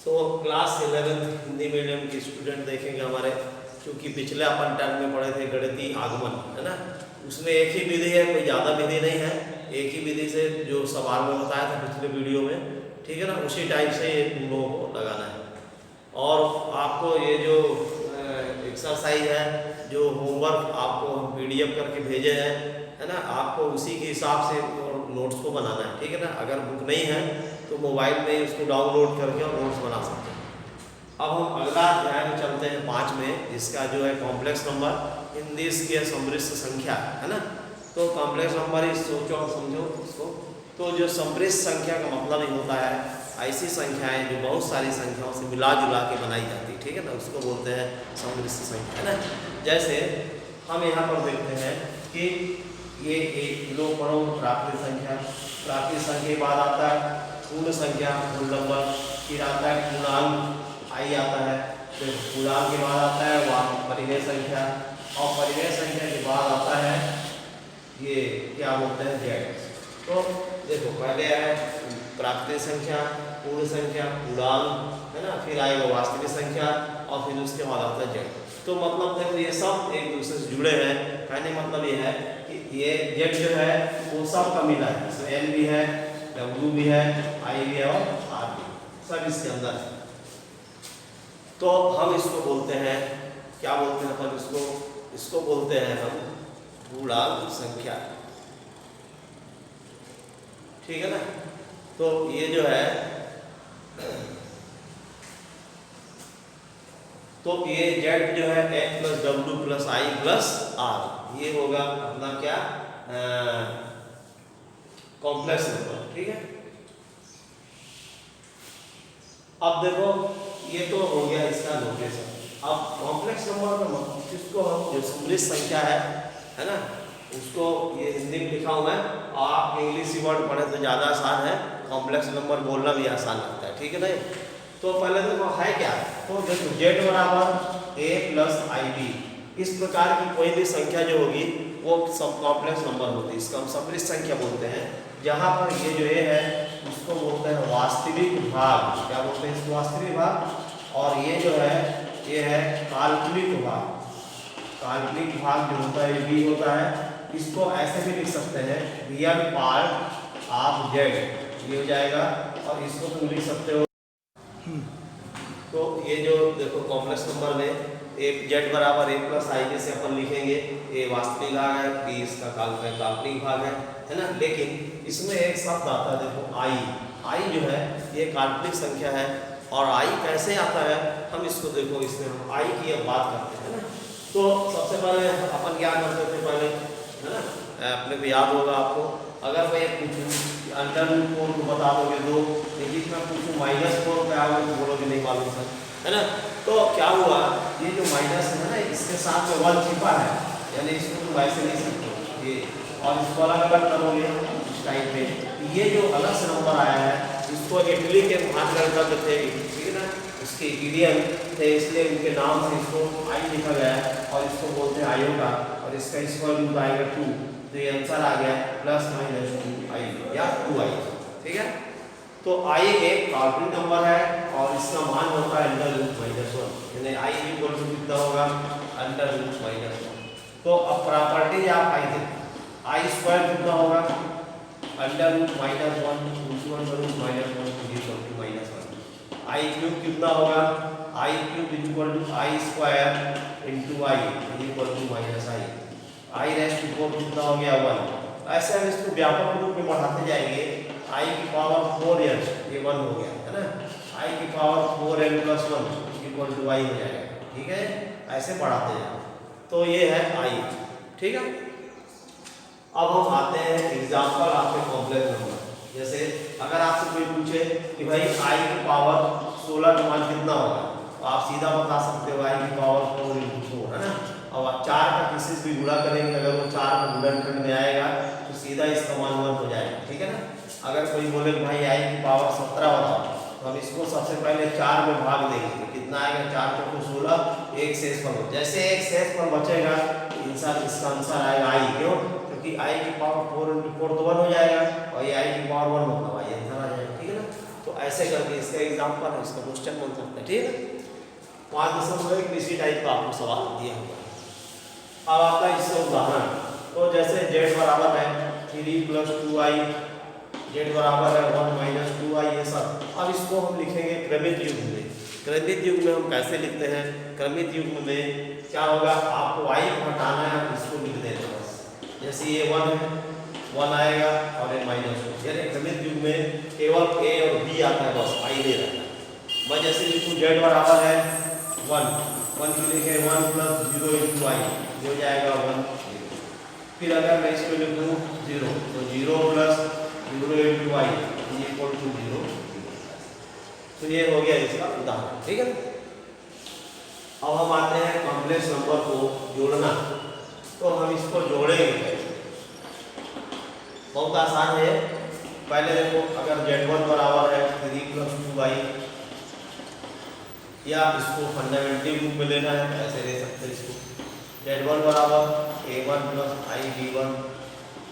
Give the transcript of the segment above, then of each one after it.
तो class 11 Hindi medium के student देखेंगे हमारे, क्योंकि पिछले अपन टर्म में पढ़े थे गणितीय आगमन, है ना। उसमें एक ही विधि है, कोई ज़्यादा विधि नहीं है, एक ही विधि से जो सवाल में बताया था पिछले वीडियो में, ठीक है ना, उसी टाइप से तुम लोगों को लगाना है। और आपको ये जो एक्सरसाइज है, जो होमवर्क आपको हम PDF करके भेजे हैं, है ना, आपको उसी के हिसाब से नोट्स को बनाना है, ठीक है ना। अगर बुक नहीं है तो मोबाइल में उसको डाउनलोड करके और नोट्स बना सकते हैं। अब हम अगला अध्याय में चलते हैं 5 में, जिसका जो है कॉम्प्लेक्स नंबर इन दिस के सम्मिश्र संख्या, है ना। तो कॉम्प्लेक्स नंबर इस सोचो और समझो इसको। तो जो सम्मिश्र संख्या का मतलब ही होता है ऐसी संख्याएं जो बहुत सारी संख्याओं से मिला जुला के बनाई जाती है, ठीक है ना, उसको बोलते हैं सम्मिश्र संख्या, है ना। जैसे हम यहाँ पर देखते हैं कि ये एक लो पढ़ो प्राकृतिक संख्या, प्राकृतिक संख्या के बाद आता है पूर्ण संख्या, पूर्ण नंबर, फिर आता है पूर्णांक आई आता है, फिर पूर्णांक के बाद आता है परिमेय संख्या, और परिमेय संख्या के बाद आता है ये क्या बोलते हैं जेड। तो देखो पहले है प्राकृतिक संख्या, पूर्ण संख्या, पूर्णांक, है ना, फिर आएगा वास्तविक संख्या, और फिर उसके बाद आता है जेड। तो मतलब देखो ये सब एक दूसरे से जुड़े हैं। कहने मतलब ये है कि ये जेड जो है वो सब का मिला है, इसमें एल भी है, डब्ल्यू भी है, आई भी है और आर भी, सब इसके अंदर है। तो हम इसको बोलते हैं, क्या बोलते हैं अपन इसको, इसको बोलते हैं हम पूर्णांक संख्या, ठीक है ना। तो ये जो है तो ये जेड जो है X plus W plus I plus R, ये होगा अपना क्या कॉम्प्लेक्स नंबर, ठीक है। अब देखो ये तो हो गया इसका नोटेशन। अब कॉम्प्लेक्स नंबर का मतलब किसको हम जो सम्मिश्र संख्या है ना, उसको ये हिंदी में लिखा हुआ है, और आप इंग्लिश वर्ड पढ़े तो ज़्यादा आसान है, कॉम्प्लेक्स नंबर बोलना भी आसान लगता है, ठीक है ना। तो पहले देखो है क्या, तो देखो जेड बराबर ए प्लस आई बी, इस प्रकार की कोई भी संख्या जो होगी वो सब कॉम्प्लेक्स नंबर होती है, इसको हम सम्मिश्र संख्या बोलते हैं। जहाँ पर ये जो ए है उसको बोलते हैं वास्तविक भाग, क्या बोलते हैं इसको, वास्तविक भाग, और ये जो है ये है काल्पनिक भाग। काल्पनिक भाग जो होता है बी होता है, इसको ऐसे भी लिख सकते हैं रियल पार्ट ऑफ जेड, ये हो जाएगा, और इसको तुम लिख सकते हो। तो ये जो देखो कॉम्प्लेक्स नंबर में ए जेड बराबर ए प्लस आई, जैसे अपन लिखेंगे ए वास्तविक भाग है, बी इसका काल्पनिक भाग है ना। लेकिन इसमें एक शब्द आता है देखो आई, आई जो है ये काल्पनिक संख्या है, और आई कैसे आता है हम इसको देखो, इसमें हम आई की अब बात करते हैं ना। तो सबसे पहले अपन क्या करते थे पहले, है ना, अपने को याद होगा आपको, अगर मैं पूछूं अंडर रूट 4 को बता दोगे 2, लेकिन मैं पूछूं -4 क्या होगा तो बोलोगे नहीं मालूम सर, है ना। तो क्या हुआ, ये जो माइनस है ना इसके साथ में 1 छिपा है, यानी इसको तुम ऐसे नहीं सकते ये, और इसको अलग अलग करोगे इस टाइप में, ये जो अलग से नंबर आया है इसको इटली के महान गणतंत्र थे, ठीक है ना, उसके इडियन थे, इसलिए उनके नाम से इसको आई लिखा गया है, और इसको बोलते हैं आयोटा, और इसका स्क्वायर रूट आएगा 2, तो ये आंसर आ गया +-2i या 2i, ठीक है। तो i एक काल्पनिक नंबर है, और इसका मान होता है √-1, यानी i इक्वल टू कितना होगा √-1। तो अब प्रॉपर्टीज आप आई थे, आई स्क्वायर कितना होगा √-1 आई क्यूब कितना होगा, i cube equal to i square into i equal to -i, i raised to 4 कितना हो गया 1। ऐसे हम इसको व्यापक रूप में बढ़ाते जाएंगे, आई की पावर 4n ये 1 हो गया, है ना, आई की पावर 4n + 1 इक्वल टू आई हो जाएगा, ठीक है, ऐसे बढ़ाते जाएंगे। तो ये है आई, ठीक है। अब हम आते हैं एग्जाम्पल आपके कॉम्प्लेक्स नंबर, जैसे अगर आपसे कोई पूछे कि भाई आई की पावर 16 का मान कितना होगा, तो आप सीधा बता सकते हो आई की पावर 4 × 4, है ना। और 4 का किसी से भी गुणा करेंगे, अगर वो 4 का गुणनखंड में आएगा तो सीधा इसका मान 1 हो जाएगा, ठीक है ना। अगर कोई बोले भाई आई की पावर 17 बताओ, तो हम इसको सबसे पहले 4 में भाग देंगे, तो कितना आएगा 4 × 4 16, एक शेष पर, जैसे एक शेष पर बचेगा इंसान इसका आंसर आएगा आई, क्यों, क्योंकि आई की पावर 4 × 4 तो 1 हो जाएगा, और ये आई की पावर 1 मतलब आई आंसर आ जाएगा, ठीक है ना। तो ऐसे करके इसका एग्जाम्पल है, इसका क्वेश्चन बन सकता है। ठीक है, 5.1 इसी टाइप का आपको सवाल दिया हुआ है। अब आपका इससे उदाहरण, तो जैसे z बराबर है 3 + 2i, z बराबर है 1 - 2i, ये सब। अब इसको हम लिखेंगे क्रमित युग्म में। क्रमित युग्म में हम कैसे लिखते हैं? क्रमित युग्म में क्या होगा, आपको i हटाना है, आप इसको लिख देना बस। जैसे ये 1 है, 1 आएगा और ये -2, यानी क्रमित युग्म में केवल a और b आता है, बस i नहीं रहता। मैं जैसे लिखूँ z बराबर है 1 के लिए 1 + 0 × i, हो जाएगा 1 0। फिर अगर मैं इसको लिखूँ 0, तो 0 + 0 × i = 0। तो ये हो गया इसका उदाहरण। ठीक है, अब हम आते हैं कॉम्प्लेक्स नंबर को जोड़ना। तो हम इसको जोड़ेंगे, बहुत आसान है। पहले देखो, अगर z1 बराबर है 3 + 2i, या इसको फंडामेंटल रूप में लेना है तो ऐसे ले सकते हैं इसको। z1 बराबर a1 + ib1,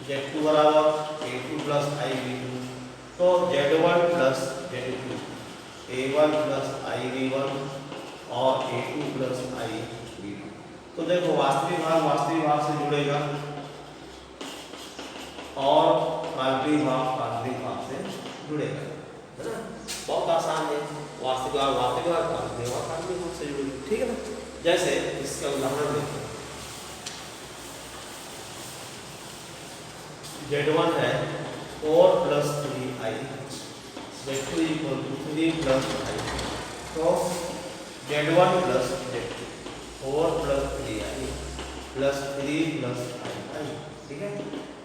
z2 बराबर a2 + ib2। तो z1 + z2, a1 + ib1 और a2 + ib2। तो देखो, वास्तविक भाग से जुड़ेगा और काल्पनिक भाग से जुड़ेगा, है ना। बहुत आसान है, वास्तविक भाग काल्पनिक भाग से जुड़ेगा। ठीक है ना। जैसे इसका उदाहरण देखो, z1 है 4 + 3i, z2 = 3 + i। तो z1 + z2, 4 + 3i + 3 + i। ठीक है,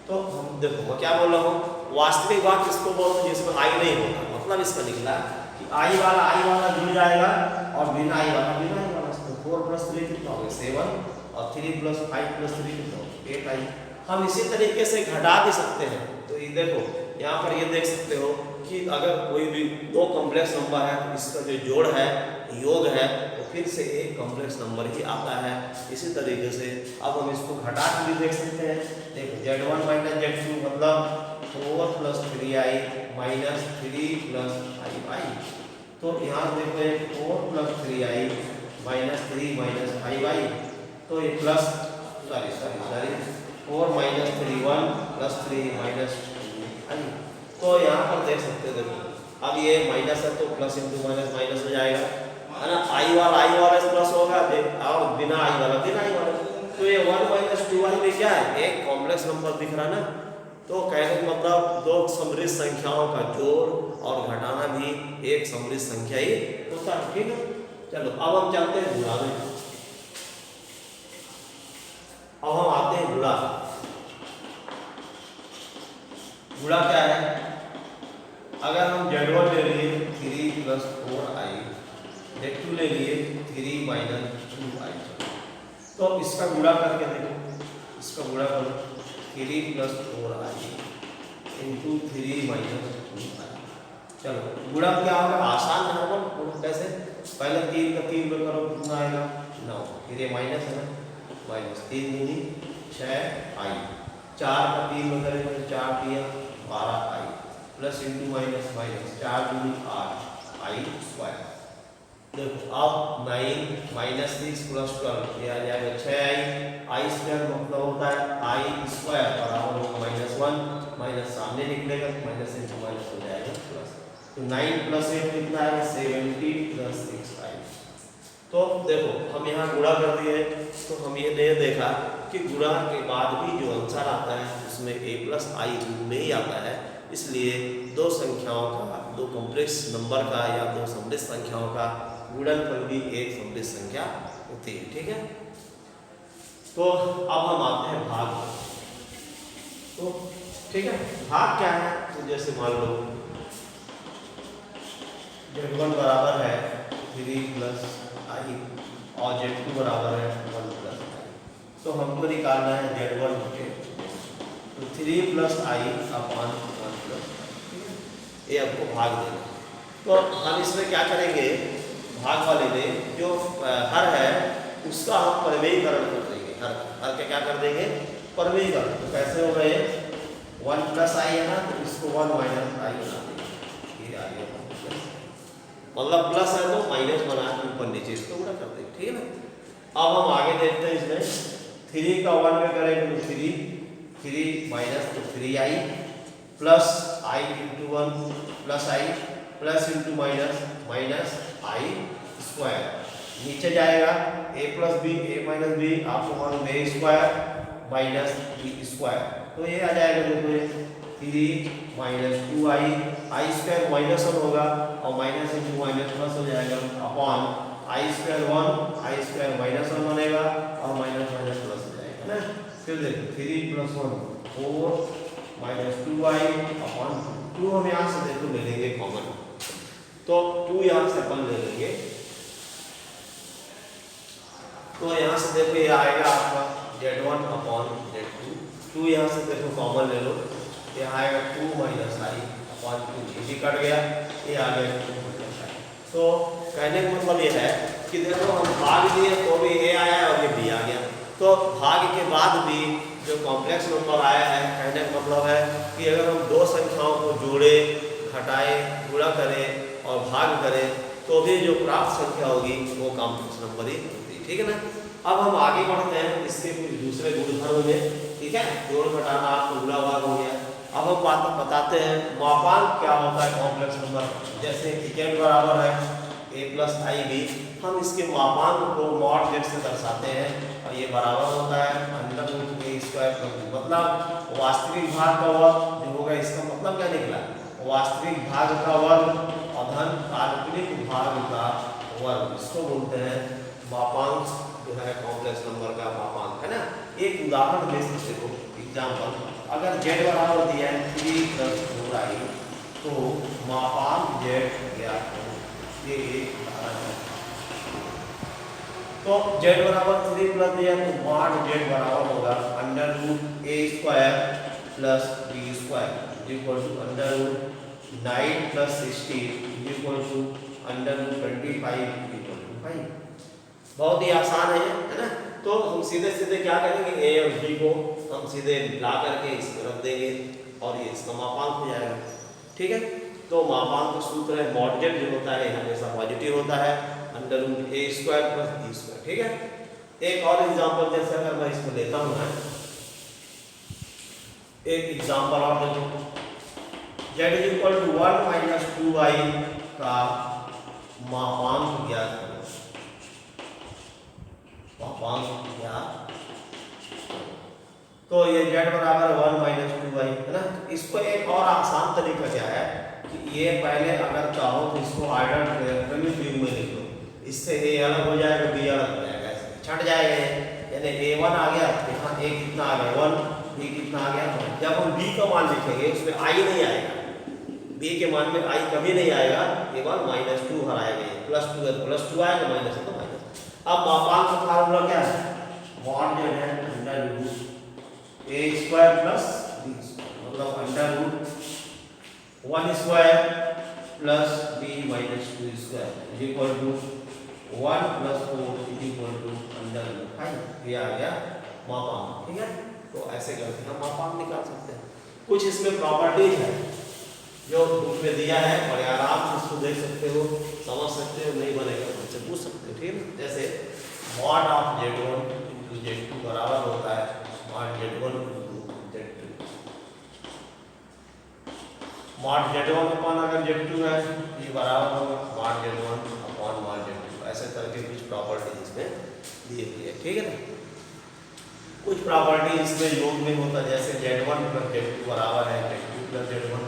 तो हम देखो मैं क्या बोल रहा हूँ, वास्तविक भाग किसको बोलते हैं, जिसमें i नहीं होगा। मतलब इसका निकला कि i वाला जुड़ जाएगा और बिना i वाला बिना i वाला। 4 + 3 कितना हो गया 7, और 3 + 5 + 3 कितना हो गया 8i। हम इसी तरीके से घटा भी सकते हैं। तो ये देखो, यहाँ पर ये देख सकते हो कि अगर कोई भी दो कॉम्प्लेक्स नंबर है तो इसका जो जोड़ है, योग है, तो फिर से एक कॉम्प्लेक्स नंबर ही आता है। इसी तरीके से अब हम इसको घटा के भी देख सकते हैं। देखो, z1 - z2 मतलब 4 + 3i - 3 + i। तो यहाँ देखो, 4 + 3i - 3 - 5i। तो ये प्लस सॉरी 4 - 3 1 + 3 - 2i। तो यहाँ पर देख सकते हो, देखो अब ये माइनस है तो प्लस इंटू माइनस माइनस हो जाएगा, है ना। i वाला से प्लस होगा और बिना i वाला बिना i वाला। तो ये 1 - 2i में क्या है, एक कॉम्प्लेक्स नंबर दिख रहा ना। तो कहने का मतलब दो समृद्ध संख्याओं का जोड़ और घटाना भी एक समृद्ध संख्या ही होता है। ठीक है, चलो अब हम चलते हैं गुणा में। अब हम आते हैं गुणा। गुणा क्या है, अगर हम z1 ले लिए 3 + 4i, z2 ले लिए 3 - 2i, तो इसका गुणा करके देखो, इसका गुणा करो 3 + 4i × 3 - 2i। चलो गुणा क्या होगा, आसान है ना। कैसे, पहले 3 का 3 में करो, कितना आएगा 9, फिर ये माइनस है ना, -3 दूनी 6i, 4 का 3 में करेंगे तो 4 × 12i plus into minus minus 4 दूनी 8i²। देखो अब 9 - 6 + 12 ये आ जाएगा 6i। i² मतलब होता है i² बराबर होगा -1, माइनस सामने निकलेगा तो माइनस इंटू माइनस हो जाएगा प्लस। तो 9 + 8 कितना है 17 + 6i। तो देखो हम यहाँ गुणा कर दिए, तो हम ये देखा कि गुणा के बाद भी जो आंसर आता है उसमें a + i रूप में ही आता है। इसलिए दो संख्याओं का, दो कॉम्प्लेक्स नंबर का या दो समृद्ध संख्याओं का गुणनफल भी एक समृद्ध संख्या होती है। ठीक है, तो अब हम आते हैं भाग। तो ठीक है, भाग क्या है, तो जैसे मान लो z1 बराबर है 3 + i और z2 बराबर है 1 + i। तो हमको निकालना है z1 बटे, तो 3 + i / 1 + i, ये आपको भाग देना। तो हम इसमें क्या करेंगे, भाग वाले में जो हर है उसका हम परिमेयीकरण कर देंगे। हर का क्या कर देंगे, परिमेयीकरण। तो कैसे हो गए, 1 + i है ना, तो इसको 1 - i बना देंगे, ये आ गया मतलब प्लस है तो माइनस बना के ऊपर नीचे इसको गुणा कर देंगे, ठीक है ना। अब हम आगे देखते हैं इसमें 3 का 1 में करेंगे तो 3 माइनस तो 3i plus i into 1 plus i plus into minus minus i square, नीचे जाएगा a plus B a minus B आपको मालूम है a square minus b square, तो ये आ जाएगा देखो 3 minus 2i i square minus 1 होगा और माइनस इंटू माइनस प्लस हो जाएगा upon i square 1 i square minus 1 बनेगा और माइनस माइनस प्लस हो जाएगा ना। फिर देखो 3 प्लस 1 4 माइनस 2i अपॉन 2 हम यहाँ से देखो ले लेंगे कॉमन, तो 2 यहाँ से अपन ले लेंगे, तो यहाँ से देखो ये आएगा आपका z1 अपॉन z2, 2 यहाँ से देखो कॉमन ले लो, ये आएगा 2 माइनस i अपॉन 2, ये कट गया, ये आ गया 2 माइनस i। तो कहने का मतलब ये है कि देखो हम भाग दिए तो भी a आया और ये b आ गया, तो भाग के बाद भी जो कॉम्प्लेक्स नंबर आया है, कहने का मतलब है कि अगर हम दो संख्याओं को जोड़े घटाए गुणा करें और भाग करें तो भी जो प्राप्त संख्या होगी वो कॉम्प्लेक्स नंबर ही होगी, ठीक है ना। अब हम आगे बढ़ते हैं इसके कुछ दूसरे गुणधर्म में, ठीक है, जोड़ घटाना आपको गुणा भाग हो गया। अब हम बात बताते हैं मापांक क्या होता है कॉम्प्लेक्स नंबर, जैसे z बराबर है a प्लस आई बी, हम इसके मापांक को मॉड z से दर्शाते हैं और ये बराबर होता है under root a square plus b, मतलब वास्तविक भाग का वर्ग जो होगा, इसका मतलब क्या निकला, वास्तविक भाग का वर्ग और धन काल्पनिक भाग का वर्ग, इसको बोलते हैं मापांक जो है कॉम्प्लेक्स नंबर का मापांक, है ना। एक उदाहरण ले सकते हो एग्जाम्पल, अगर z बराबर दिया है 3 प्लस 4i तो मापांक z ज्ञात करो, ये एक उदाहरण है। तो z बराबर 3 प्लस दिया तो मॉड z बराबर होगा under root a square plus b square equal to under root 9 plus 16 equal to under root 25 equal to 5। बहुत ही आसान है ना। तो हम सीधे सीधे क्या करेंगे, a और b को हम सीधे ला करके इसमें रख देंगे और ये इसका मापांक हो जाएगा, ठीक है। तो मापांक का सूत्र है मॉड z जो होता है हमेशा पॉजिटिव होता है under root a square plus b square, ठीक है। एक और एग्जांपल जैसे अगर मैं इसमें लेता हूँ, एक एग्जांपल और देखो, z is equal to 1 minus 2i का मापांक ज्ञात करो, मापांक ज्ञात। तो ये z बराबर 1 माइनस 2i है ना। इसको एक और आसान तरीका क्या है कि ये पहले अगर चाहो तो इसको ऑर्डर क्रमिक युग में लिख लो, इससे a अलग हो जाएगा b अलग हो जाएगा, ऐसे छट जाएगा, यानी a1 आ गया, यहाँ a कितना आ गया 1, b कितना आ गया 1। जब हम b का मान लिखेंगे उसमें i नहीं आएगा, b के मान में i कभी नहीं आएगा, केवल माइनस 2 हर आएगा, प्लस 2 है प्लस 2 आएगा, माइनस है तो माइनस। अब मापांक का फार्मूला क्या है, मॉड z है under root a square plus b square, मतलब under root 1 square plus b minus 2 square equal to 1 plus 4 equal to under root 5। ये आ गया मापांक, ठीक है। तो ऐसे करके हम मापांक निकाल सकते हैं। कुछ इसमें प्रॉपर्टीज है जो बुक में दिया है, बड़े आराम से इसको देख सकते हो, समझ सकते हो, नहीं बनेगा तो मुझसे पूछ सकते हो, ठीक है। जैसे mod of z1 into z2 बराबर होता है mod z1 into z2, mod z1 upon अगर z2 है ये बराबर होगा mod z1 upon mod z2, ऐसे करके कुछ प्रॉपर्टी इसमें दी हुई है, ठीक है ना। कुछ प्रॉपर्टी इसमें योग में होता है, जैसे z1 प्लस z2 बराबर है z2 प्लस z1,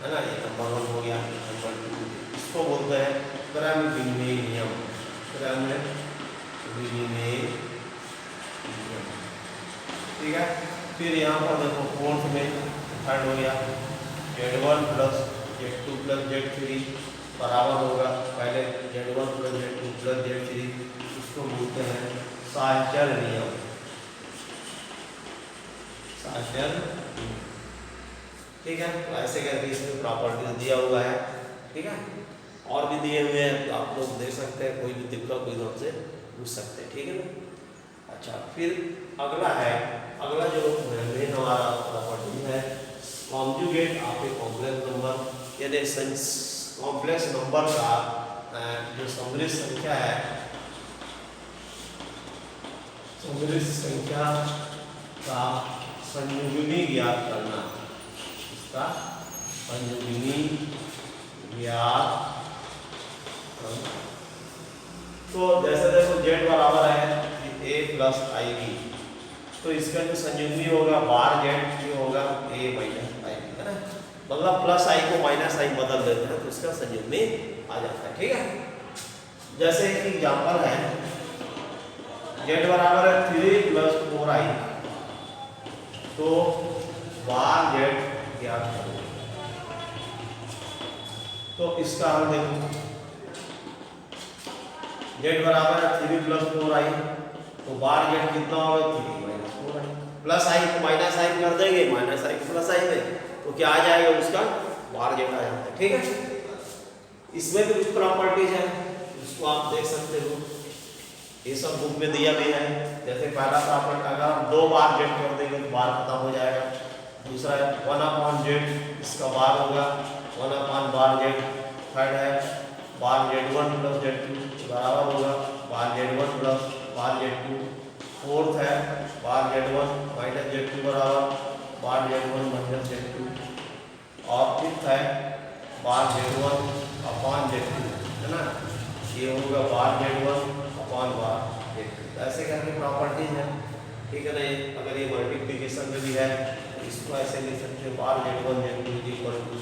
है ना, ये नंबर 1 हो गया। नंबर 2 इसको बोलते हैं क्रम विनिमय नियम, क्रम विनिमय नियम, ठीक है। फिर यहाँ पर देखो फोर्थ में थर्ड हो गया z1 plus z2 plus z3 बराबर होगा, पहले z1 plus z2 plus z3, इसको बोलते हैं साहचर्य नियम, साहचर्य, ठीक है। तो ऐसे करके इसमें प्रॉपर्टी दिया हुआ है, ठीक है। और भी दिए हुए हैं तो आप लोग देख सकते हैं, कोई भी दिक्कत कोई हमसे पूछ सकते हैं, ठीक है ना। अच्छा, फिर अगला है, अगला जो मेन हमारा प्रॉपर्टी है conjugate of a complex number, यानी कॉम्प्लेक्स नंबर का जो समृद्ध संख्या है, समृद्ध संख्या का संयुग्मी ज्ञात करना, इसका संयुग्मी ज्ञात। तो जैसे देखो z बराबर है a प्लस आई बी, तो इसका जो संयुग्मी होगा बार z जो होगा a माइनस आई बी, है ना। मतलब प्लस आई को माइनस आई बदल देते हैं तो इसका संयुग्मी आ जाता है, ठीक है। जैसे एक एग्जांपल है, z बराबर है 3 प्लस 4i, तो बार z ज्ञात करो। तो इसका हम देखो z बराबर है 3 प्लस 4i, तो बार z कितना होगा 3 माइनस 4i, प्लस आई को माइनस आई कर देंगे, माइनस आई को प्लस आई में, तो क्या आ जाएगा उसका बार z आ जाता है, ठीक है। इसमें भी कुछ प्रॉपर्टीज है, उसको आप देख सकते हो, ये सब बुक में दिया भी है। जैसे पहला प्रॉपर्टी, अगर हम 2 बार z कर देंगे तो बार खत्म हो जाएगा। दूसरा है 1/z, इसका बार होगा 1/बार z। थर्ड है बार z1 प्लस z2 बराबर होगा बार z1 प्लस बार z2। फोर्थ है बार z1 माइनस z2 बराबर बार z1 माइनस z2। और फिफ्थ है बार z1 अपॉन z2, है ना, ये होगा बार z1 अपॉन बार z2। ऐसे करके प्रॉपर्टीज है, ठीक है ना। अगर ये मल्टीप्लिकेशन में भी है तो इसको ऐसे लिख सकते हो bar z1 z2 equal to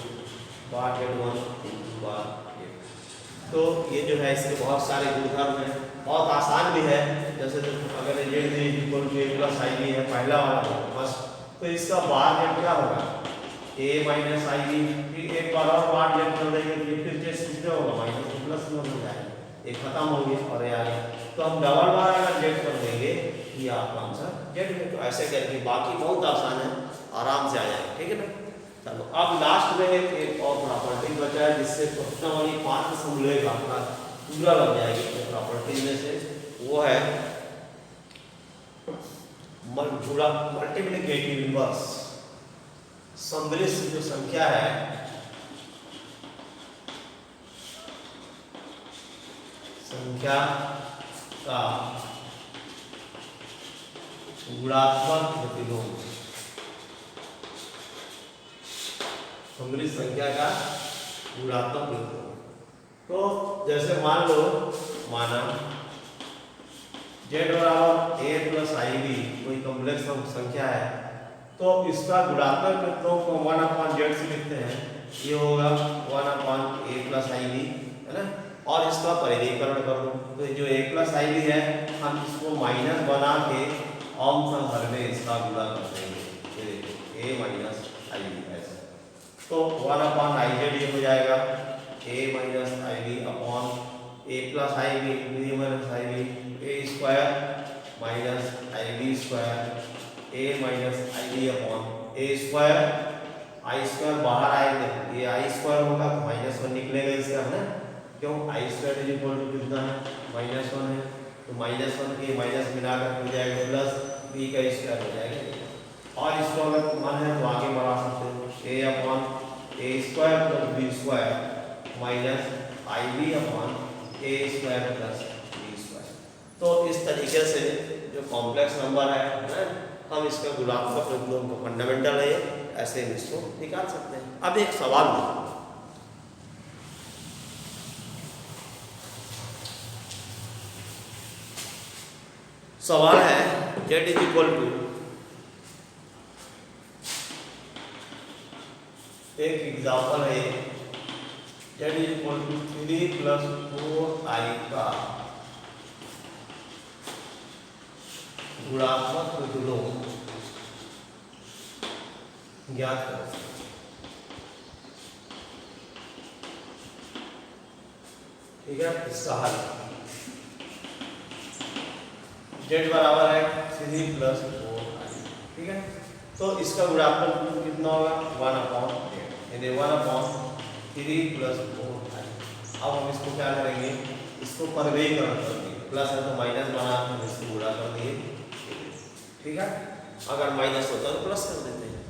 bar z1 into bar z2। तो ये जो है इसके बहुत सारे गुणधर्म हैं, बहुत आसान भी है। जैसे अगर z equal to a plus I B है पहला वाला बस, तो इसका बार z क्या होगा a माइनस आई बी, फिर एक बार और बार z कर देंगे तो फिर z कितना होगा माइनस प्लस में हो जाएगा, ये खत्म हो गया और ये आ गया। तो हम डबल बार अगर z कर देंगे ये आपका आंसर z में। तो ऐसे करके बाकी बहुत आसान है, आराम से आ जाएगा, ठीक है ना। चलो अब लास्ट में एक और प्रॉपर्टी बचा है जिससे प्रश्न वाली 5 समूह आपका पूरा लग जाएगी प्रॉपर्टी में से, वो है मल्टीप्लिकेटिव इनवर्स। समृद्ध जो संख्या है संख्या का गुणात्मक प्रतिलोम, समृद्ध संख्या का गुणात्मक प्रतिलोम। तो जैसे मान लो, माना z बराबर a प्लस आई बी कोई कॉम्प्लेक्स संख्या है, तो इसका गुणात्मक प्रतिलोम को 1/z से लिखते हैं, ये होगा 1/a प्लस आई बी, है ना। और इसका परिधीकरण कर दो, तो जो a प्लस आई बी है हम इसको माइनस बना के अंश हर में इसका गुणा कर देंगे, ये देखो a माइनस आई बी ऐसा। तो 1/iz ये हो जाएगा a minus I B upon a plus I B b minus I B, a square minus I B square a minus I B upon a square, I square बाहर आएगा, ये आई square होगा तो -1 निकलेगा इसका, है ना। क्यों आई स्क्वायर इज इक्वल टू कितना है -1 है, तो -1 के माइनस मिलाकर हो जाएगा प्लस b का स्क्वायर हो जाएगा। और इसको अगर मन है तो आगे बढ़ा सकते हो, a upon a square plus b square minus I B upon a square plus b square. तो इस तरीके से जो कॉम्प्लेक्स नंबर है ना, हम इसका गुणात्मक प्रतिलोम को फंडामेंटल है ऐसे इसको निकाल सकते हैं। अब एक सवाल देखो, सवाल है z इज इक्वल टू, एक एग्जाम्पल है z is equal to 3 plus 4i का गुणात्मक प्रतिलोम ज्ञात करें। ठीक है, इसका हल z बराबर है 3 प्लस 4i, ठीक है। तो इसका गुणात्मक कितना होगा 1/8, यानी 1/3 प्लस 4i। अब हम इसको क्या करेंगे, इसको परिवेकरण कर देंगे, प्लस है तो माइनस बना हम इसको गुणा कर दिए, ठीक है। अगर माइनस होता तो प्लस कर देते हैं।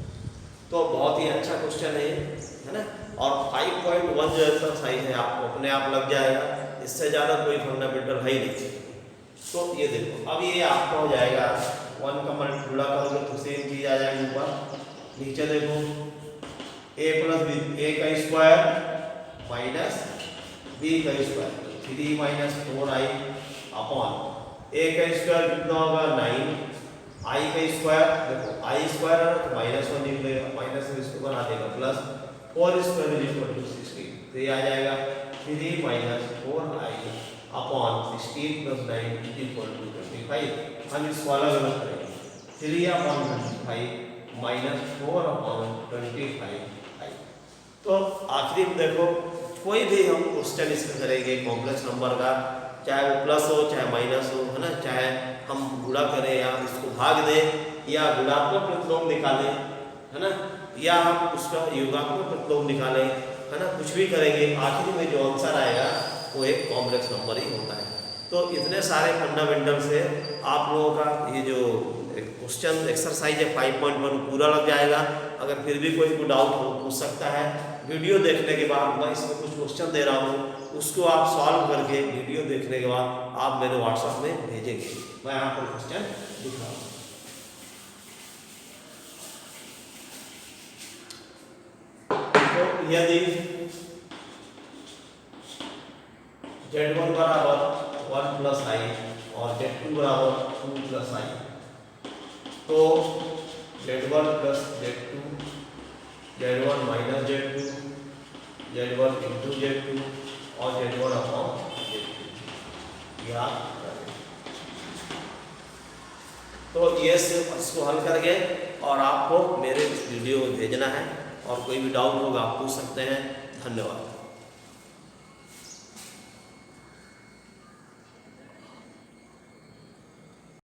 तो बहुत ही अच्छा क्वेश्चन है ये, है ना। और 5.1 जो एक्सरसाइज है आपको अपने आप लग जाएगा, इससे ज़्यादा कोई फंडामेंटल है ही नहीं। तो ये देखो अब ये आपका हो जाएगा 1 का मल्टीप्लाई करोगे तो सेम चीज आ जाएगी ऊपर, नीचे देखो a प्लस बी, a का स्क्वायर माइनस b का square, 3 minus 4i upon a का स्क्वायर कितना होगा 9, i का स्क्वायर देखो i स्क्वायर है तो -1 निकलेगा, माइनस से इसको बना देगा plus 4 square is equal to 16, तो ये आ जाएगा 3 minus 4i upon 16 plus 9 equal to 25। हम इसको अलग अलग करेंगे, 3 अपॉन 25 माइनस 4 अपॉन 25i। तो आखिरी में देखो कोई भी हम क्वेश्चन इसमें करेंगे कॉम्प्लेक्स नंबर का, चाहे वो प्लस हो चाहे माइनस हो, है ना, चाहे हम गुणा करें या इसको भाग दें या गुणात्मक प्रतिलोम निकालें, है ना, या हम उसका योगात्मक प्रतिलोम निकालें, है ना, कुछ भी करेंगे, आखिरी में जो आंसर आएगा वो एक कॉम्प्लेक्स नंबर ही होता है। तो इतने सारे फंडामेंटल से आप लोगों का ये जो क्वेश्चन एक्सरसाइज है 5.1 पूरा लग जाएगा। अगर फिर भी कोई डाउट हो पूछ सकता है, वीडियो देखने के बाद मैं इसमें कुछ क्वेश्चन दे रहा हूँ, उसको आप सॉल्व करके वीडियो देखने के बाद आप मेरे व्हाट्सएप में भेजेंगे। मैं यहाँ पर क्वेश्चन दिखा रहा हूँ। तो यदि Z1 बराबर 1 प्लस आई और Z2 बराबर 2 प्लस आई, तो Z1 plus Z2, Z1 minus Z2, Z1 into Z2 और Z1 अपॉन Z2 याद करें। तो ये सिर्फ इसको हल करके और आपको मेरे वीडियो में भेजना है, और कोई भी डाउट होगा आप पूछ सकते हैं। धन्यवाद।